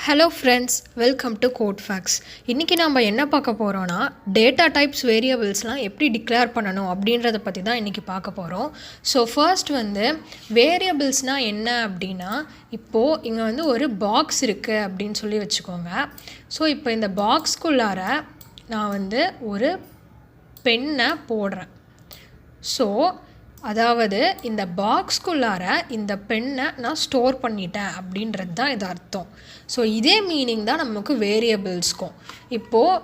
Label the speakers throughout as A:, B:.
A: Hello friends, welcome to CodeFactz. இன்னைக்கு நாம என்ன பார்க்க போறோம்னா டேட்டா டைப்ஸ் வேரியபிள்ஸ்லாம் எப்படி டிக்ளேர் பண்ணணும் அப்படின்றத பற்றி தான் இன்னைக்கு பார்க்க போகிறோம். ஸோ ஃபர்ஸ்ட் வேரியபிள்ஸ்னால் என்ன அப்படின்னா இப்போது இங்கே ஒரு பாக்ஸ் இருக்குது அப்படின்னு சொல்லி வச்சுக்கோங்க. ஸோ இப்போ இந்த பாக்ஸ்குள்ளார நான் ஒரு பென்னை போடுறேன். ஸோ அதாவது இந்த பாக்ஸ்குள்ளார இந்த பென்னை நான் ஸ்டோர் பண்ணிட்டேன் அப்படின்றது தான் இது அர்த்தம். ஸோ இதே மீனிங் தான் நமக்கு வேரியபிள்ஸ்க்கும். இப்போது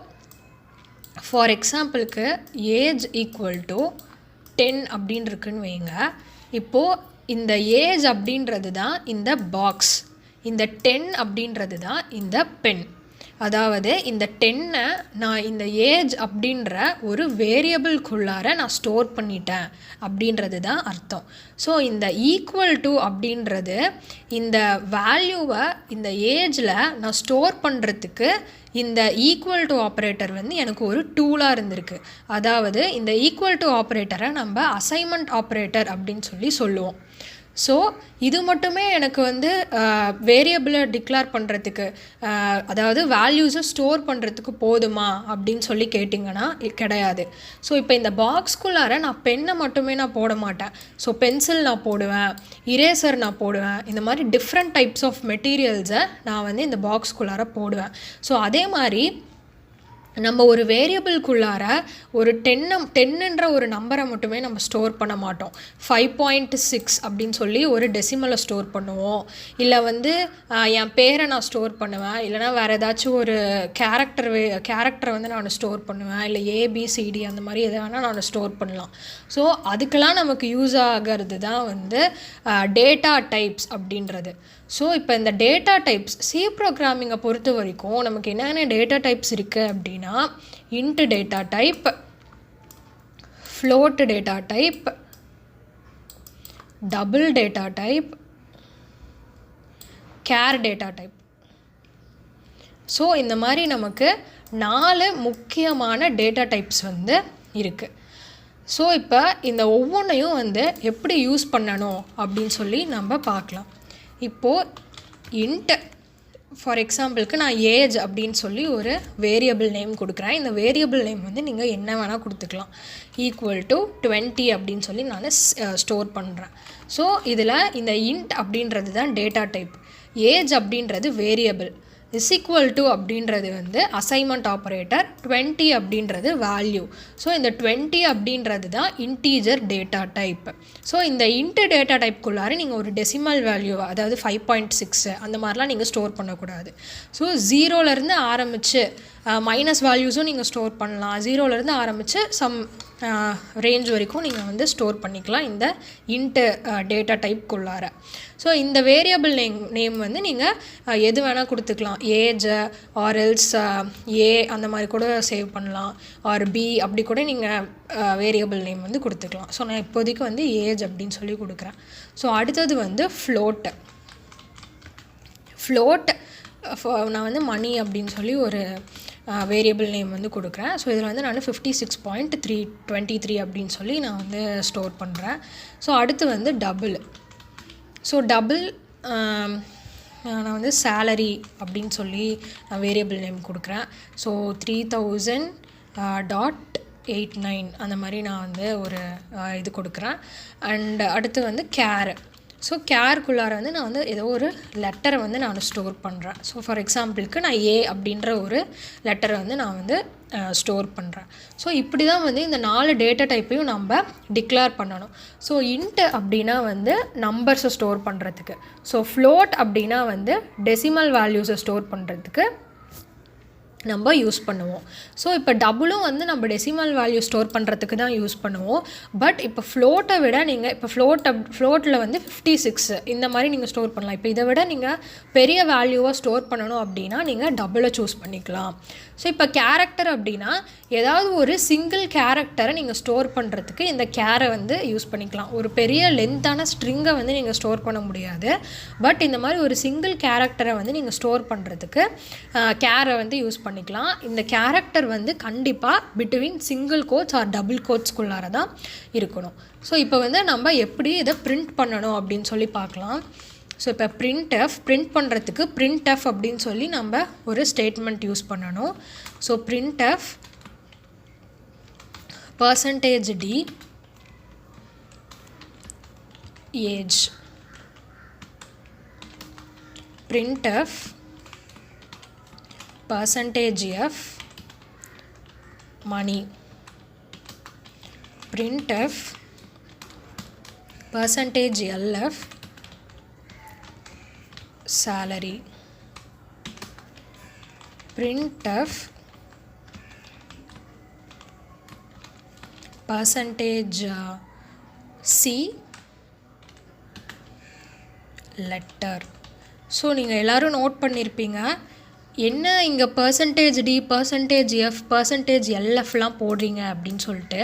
A: ஃபார் எக்ஸாம்பிளுக்கு ஏஜ் ஈக்குவல் டு 10 அப்படின்னு இருக்குன்னு வைங்க. இப்போது இந்த ஏஜ் அப்படின்றது தான் இந்த பாக்ஸ், இந்த 10 அப்படின்றது தான் இந்த பென். அதாவது இந்த 10ஐ நான் இந்த ஏஜ் அப்படின்ற ஒரு வேரியபிள்குள்ளார நான் ஸ்டோர் பண்ணிட்டேன் அப்படின்றது தான் அர்த்தம். ஸோ இந்த ஈக்குவல் டு அப்படின்றது இந்த வேல்யூவை இந்த ஏஜில் நான் ஸ்டோர் பண்ணுறதுக்கு இந்த ஈக்குவல் டு ஆப்ரேட்டர் எனக்கு ஒரு டூலாக இருந்திருக்கு. அதாவது இந்த ஈக்குவல் டு ஆப்ரேட்டரை நம்ம அசைன்மெண்ட் ஆப்ரேட்டர் அப்படின்னு சொல்லி சொல்லுவோம். ஸோ இது மட்டுமே எனக்கு வேரியபிளை டிக்ளேர் பண்ணுறதுக்கு, அதாவது வேல்யூஸை ஸ்டோர் பண்ணுறதுக்கு போதுமா அப்படின்னு சொல்லி கேட்டிங்கன்னா கிடையாது. ஸோ இப்போ இந்த பாக்ஸ்குள்ளார நான் பென்னை மட்டுமே நான் போட மாட்டேன். ஸோ பென்சில் நான் போடுவேன், இரேசர் நான் போடுவேன், இந்த மாதிரி டிஃப்ரெண்ட் டைப்ஸ் ஆஃப் மெட்டீரியல்ஸை நான் இந்த பாக்ஸ்குள்ளார போடுவேன். ஸோ அதே மாதிரி நம்ம ஒரு வேரியபிள்குள்ளார ஒரு 10ன்ற ஒரு நம்பரை மட்டுமே நம்ம ஸ்டோர் பண்ண மாட்டோம். 5.6 அப்படின்னு சொல்லி ஒரு டெசிமலை ஸ்டோர் பண்ணுவோம். இல்லை என் பேரை நான் ஸ்டோர் பண்ணுவேன். இல்லைனா வேறு ஏதாச்சும் ஒரு கேரக்டரை நான் ஸ்டோர் பண்ணுவேன். இல்லை ஏபிசிடி அந்த மாதிரி எதை வேணால் நான் ஸ்டோர் பண்ணலாம். ஸோ அதுக்கெல்லாம் நமக்கு யூஸ் ஆகிறது தான் டேட்டா டைப்ஸ் அப்படின்றது. ஸோ இப்போ இந்த டேட்டா டைப்ஸ் சி ப்ரோக்ராமிங்கை பொறுத்த வரைக்கும் நமக்கு என்னென்ன டேட்டா டைப்ஸ் இருக்குது அப்படின்னா int data type, float data type, double data type, care data type. So இந்த மாதிரி நமக்கு 4 முக்கியமான டேட்டா டைப்ஸ் இருக்குது. ஸோ இப்போ இந்த ஒவ்வொன்றையும் எப்படி யூஸ் பண்ணணும் அப்படின்னு சொல்லி நம்ம பார்க்கலாம். இப்போது இன்ட் ஃபார் எக்ஸாம்பிளுக்கு நான் ஏஜ் அப்படின்னு சொல்லி ஒரு வேரியபிள் நேம் கொடுக்குறேன். இந்த வேரியபிள் நேம் நீங்கள் என்ன வேணால் கொடுத்துக்கலாம். ஈக்குவல் டு 20 அப்படின்னு சொல்லி நான் ஸ்டோர் பண்ணுறேன். ஸோ இதில் இந்த இன்ட் அப்படின்றது தான் டேட்டா டைப், ஏஜ் அப்படின்றது வேரியபிள், இஸ் ஈக்குவல் டு அப்படின்றது அசைன்மெண்ட் ஆப்ரேட்டர், 20 அப்படின்றது வேல்யூ. ஸோ இந்த 20 அப்படின்றது தான் இன்டீஜர் டேட்டா டைப். ஸோ இந்த இன்ட் டேட்டா டைப்குள்ளார நீங்கள் ஒரு டெசிமல் வேல்யூ, அதாவது 5.6 அந்த மாதிரிலாம் நீங்கள் ஸ்டோர் பண்ணக்கூடாது. ஸோ 0லேருந்து ஆரம்பித்து மைனஸ் வேல்யூஸும் நீங்கள் ஸ்டோர் பண்ணலாம். 0லேருந்து ஆரம்பித்து சம் ரேஞ்ச் வரைக்கும் நீங்கள் ஸ்டோர் பண்ணிக்கலாம் இந்த இன்ட் டேட்டா டைப்குள்ளார. ஸோ இந்த வேரியபிள் நேம் நீங்கள் எது வேணால் கொடுத்துக்கலாம். ஏஜ் ஆர் எல்ஸ் ஏ அந்த மாதிரி கூட சேவ் பண்ணலாம். ஆர் பி அப்படி கூட நீங்கள் வேரியபிள் நேம் கொடுத்துக்கலாம். ஸோ நான் இப்போதைக்கு ஏஜ் அப்படின்னு சொல்லி கொடுக்குறேன். ஸோ அடுத்தது ஃப்ளோட். நான் மணி அப்படின்னு சொல்லி ஒரு வேரியபிள் நேம் கொடுக்குறேன். ஸோ இதில் நான் 56.323 அப்படின்னு சொல்லி நான் ஸ்டோர் பண்ணுறேன். ஸோ அடுத்து டபுள். ஸோ டபுள் நான் சேலரி அப்படின்னு சொல்லி நான் வேரியபிள் நேம் கொடுக்குறேன். ஸோ 3000.89 அந்த மாதிரி நான் ஒரு இது கொடுக்குறேன். அண்ட் அடுத்து கேர். ஸோ கேர்க்குள்ளார நான் ஏதோ ஒரு லெட்டரை நான் ஸ்டோர் பண்ணுறேன். ஸோ ஃபார் எக்ஸாம்பிளுக்கு நான் ஏ அப்படின்ற ஒரு லெட்டரை நான் ஸ்டோர் பண்ணுறேன். ஸோ இப்படி தான் இந்த 4 டேட்டா டைப்பையும் நம்ம டிக்ளேர் பண்ணணும். ஸோ இன்ட் அப்படின்னா நம்பர்ஸை ஸ்டோர் பண்ணுறதுக்கு. ஸோ ஃப்ளோட் அப்படின்னா டெசிமல் வேல்யூஸை ஸ்டோர் பண்ணுறதுக்கு நம்ம யூஸ் பண்ணுவோம். ஸோ இப்போ டபுளும் நம்ம டெசிமல் வேல்யூ ஸ்டோர் பண்ணுறதுக்கு தான் யூஸ் பண்ணுவோம். பட் இப்போ ஃப்ளோட்டை விட நீங்கள் இப்போ ஃப்ளோட்டில் 56 இந்த மாதிரி நீங்கள் ஸ்டோர் பண்ணலாம். இப்போ இதை விட நீங்கள் பெரிய வேல்யூவாக ஸ்டோர் பண்ணணும் அப்படின்னா நீங்கள் டபுளை சூஸ் பண்ணிக்கலாம். ஸோ இப்போ கேரக்டர் அப்படின்னா ஏதாவது ஒரு சிங்கிள் கேரக்டரை நீங்கள் ஸ்டோர் பண்ணுறதுக்கு இந்த கேரை யூஸ் பண்ணிக்கலாம். ஒரு பெரிய லென்த்தான ஸ்ட்ரிங்கை நீங்கள் ஸ்டோர் பண்ண முடியாது. பட் இந்த மாதிரி ஒரு சிங்கிள் கேரக்டரை நீங்கள் ஸ்டோர் பண்ணுறதுக்கு கேரை யூஸ் பண்ணிக்கலாம். இந்த கேரக்டர் கண்டிப்பாக between single quotes or double கோட்ஸ்குள்ளார தான் இருக்கணும். ஸோ இப்போ நம்ம எப்படி இதை பிரிண்ட் பண்ணணும் அப்படின்னு சொல்லி பார்க்கலாம். ஸோ இப்போ பிரிண்ட் பண்ணுறதுக்கு printf அப்படின்னு சொல்லி நம்ம ஒரு ஸ்டேட்மெண்ட் யூஸ் பண்ணணும். So printf %d age, printf %f money, printf %lf salary, printf %c letter. So நீங்கள் எல்லோரும் நோட் பண்ணியிருப்பீங்க என்ன இங்கே %d %f %lfலாம் போடுறீங்க அப்படின்னு சொல்லிட்டு.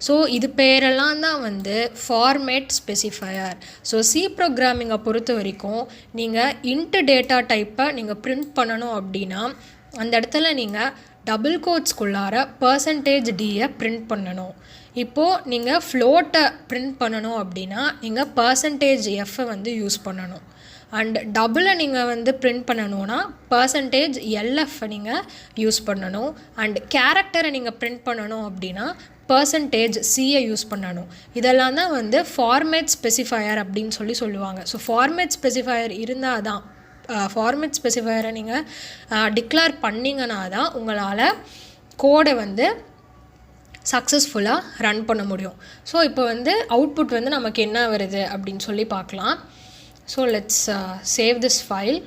A: ஸோ இது பேரெல்லாம் தான் வந்து ஃபார்மேட் ஸ்பெசிஃபையர். ஸோ சி ப்ரோக்ராமிங்கை பொறுத்த வரைக்கும் நீங்கள் இன்ட் டேட்டா டைப்பை நீங்கள் பிரிண்ட் பண்ணணும் அப்படின்னா அந்த இடத்துல நீங்கள் டபுள் கோட்ஸ்குள்ளார %dயை பிரிண்ட் பண்ணணும். இப்போது நீங்கள் ஃப்ளோட்டை பிரிண்ட் பண்ணணும் அப்படின்னா நீங்கள் %f வந்து யூஸ் பண்ணணும். அண்ட் டபுளை நீங்கள் வந்து பிரிண்ட் பண்ணணுன்னா %lf நீங்கள் யூஸ் பண்ணணும். அண்ட் கேரக்டரை நீங்கள் பிரிண்ட் பண்ணணும் அப்படின்னா %c யூஸ் பண்ணணும். இதெல்லாம் தான் வந்து ஃபார்மேட் ஸ்பெசிஃபையர் அப்படின்னு சொல்லுவாங்க. ஸோ ஃபார்மேட் ஸ்பெசிஃபையர் இருந்தால் தான் ஃபார்மேட் ஸ்பெசிஃபையரை நீங்கள் டிக்ளேர் பண்ணிங்கன்னா தான் உங்களால் கோடை வந்து சக்ஸஸ்ஃபுல்லாக ரன் பண்ண முடியும். ஸோ இப்போ வந்து அவுட்புட் வந்து நமக்கு என்ன வருது அப்படின்னு சொல்லி பார்க்கலாம். So let's save this file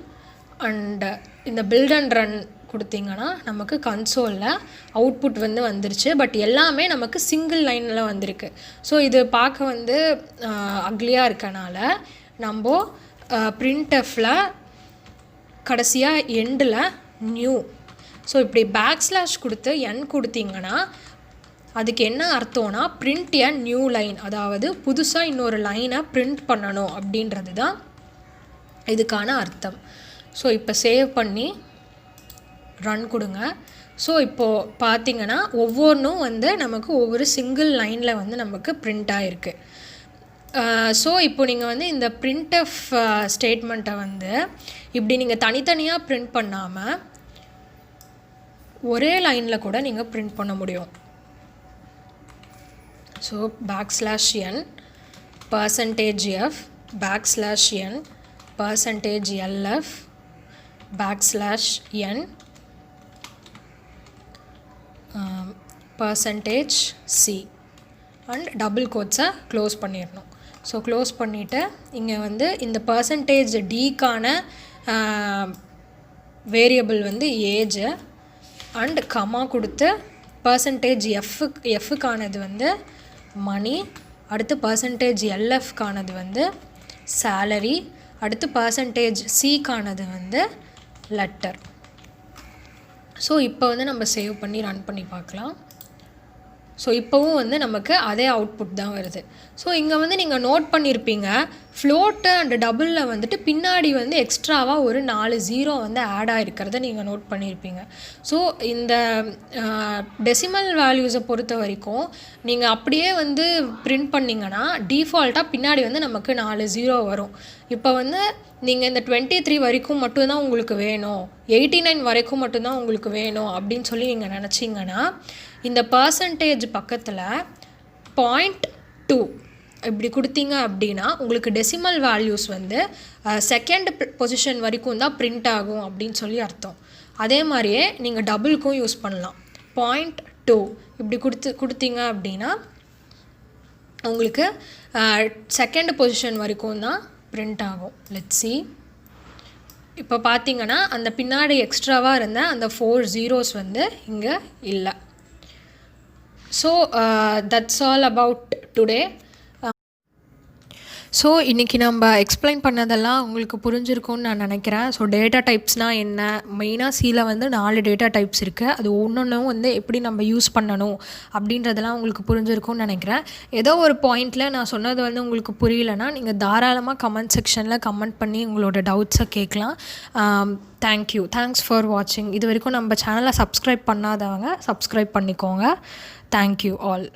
A: and இந்த பில்ட் அண்ட் ரன் கொடுத்தீங்கன்னா நமக்கு கன்சோலில் அவுட்புட் வந்து வந்துருச்சு. பட் எல்லாமே நமக்கு சிங்கிள் லைனில் வந்திருக்கு. ஸோ இது பார்க்க வந்து அக்லியாக இருக்கனால நம்ம printfல கடைசியாக எண்டில் நியூ, ஸோ இப்படி / கொடுத்து n கொடுத்தீங்கன்னா அதுக்கு என்ன அர்த்தம்னா பிரிண்ட் எ நியூ லைன், அதாவது புதுசாக இன்னொரு லைனை பிரிண்ட் பண்ணணும் அப்படின்றது தான் இதுக்கான அர்த்தம். ஸோ இப்போ சேவ் பண்ணி ரன் கொடுங்க. ஸோ இப்போது பார்த்தீங்கன்னா ஒவ்வொன்றும் வந்து நமக்கு ஒவ்வொரு சிங்கிள் லைனில் வந்து நமக்கு பிரிண்ட் ஆகிருக்கு. ஸோ இப்போ நீங்கள் வந்து இந்த printf ஸ்டேட்மெண்ட்டை வந்து இப்படி நீங்கள் தனித்தனியாக பிரிண்ட் பண்ணாமல் ஒரே லைனில் கூட நீங்கள் பிரிண்ட் பண்ண முடியும். So \n %f \n %lf \n %c and double கோட்ஸை க்ளோஸ் பண்ணிடணும். ஸோ க்ளோஸ் பண்ணிவிட்டு இங்கே வந்து இந்த %dக்கான வேரியபிள் வந்து ஏஜ் அண்ட் கமா கொடுத்து %f வந்து மணி, அடுத்து %lfக்கானது வந்து சேலரி, அடுத்து %c வந்து லெட்டர். ஸோ இப்போ வந்து நம்ம சேவ் பண்ணி ரன் பண்ணி பார்க்கலாம். ஸோ இப்போவும் வந்து நமக்கு அதே அவுட்புட் தான் வருது. ஸோ இங்கே வந்து நீங்கள் நோட் பண்ணியிருப்பீங்க ஃப்ளோட்டு அண்ட் டபுளில் வந்துட்டு பின்னாடி வந்து எக்ஸ்ட்ராவாக ஒரு 4 0 வந்து ஆட் ஆகிருக்கிறத நீங்கள் நோட் பண்ணியிருப்பீங்க. ஸோ இந்த டெசிமல் வேல்யூஸை பொறுத்த வரைக்கும் நீங்கள் அப்படியே வந்து பிரிண்ட் பண்ணிங்கன்னா டிஃபால்ட்டாக பின்னாடி வந்து நமக்கு 4 0 வரும். இப்போ வந்து நீங்கள் இந்த 23 வரைக்கும் மட்டும்தான் உங்களுக்கு வேணும், 89 வரைக்கும் மட்டும்தான் உங்களுக்கு வேணும் அப்படின்னு சொல்லி நீங்கள் நினச்சிங்கன்னா இந்த % பக்கத்தில் 0.2 இப்படி கொடுத்தீங்க அப்படின்னா உங்களுக்கு டெசிமல் வேல்யூஸ் வந்து செகண்ட் பொசிஷன் வரைக்கும் தான் பிரிண்ட் ஆகும் அப்படின்னு சொல்லி அர்த்தம். அதே மாதிரியே நீங்கள் டபுளுக்கும் யூஸ் பண்ணலாம். 0.2 இப்படி கொடுத்தீங்க அப்படின்னா உங்களுக்கு செகண்ட் பொசிஷன் வரைக்கும் தான் பிரிண்ட் ஆகும். Let's see. இப்போ பார்த்தீங்கன்னா அந்த பின்னாடி எக்ஸ்ட்ராவாக இருந்த அந்த 4 zeros வந்து இங்கே இல்லை. So that's all about today. So இன்றைக்கி நம்ம எக்ஸ்பிளைன் பண்ணதெல்லாம் உங்களுக்கு புரிஞ்சிருக்கும்னு நான் நினைக்கிறேன். ஸோ டேட்டா டைப்ஸ்னால் என்ன, மெயினாக சியில் வந்து 4 டேட்டா டைப்ஸ் இருக்குது, அது ஒன்றொன்றும் வந்து எப்படி நம்ம யூஸ் பண்ணணும் அப்படின்றதெல்லாம் உங்களுக்கு புரிஞ்சிருக்கும்னு நினைக்கிறேன். ஏதோ ஒரு பாயிண்டில் நான் சொன்னது வந்து உங்களுக்கு புரியலைன்னா நீங்கள் தாராளமாக கமெண்ட் செக்ஷனில் கமெண்ட் பண்ணி உங்களோட டவுட்ஸை கேட்கலாம். தேங்க்ஸ் ஃபார் வாட்சிங். இது வரைக்கும் நம்ம சேனலை சப்ஸ்கிரைப் பண்ணாதவங்க சப்ஸ்கிரைப் பண்ணிக்கோங்க. Thank you all.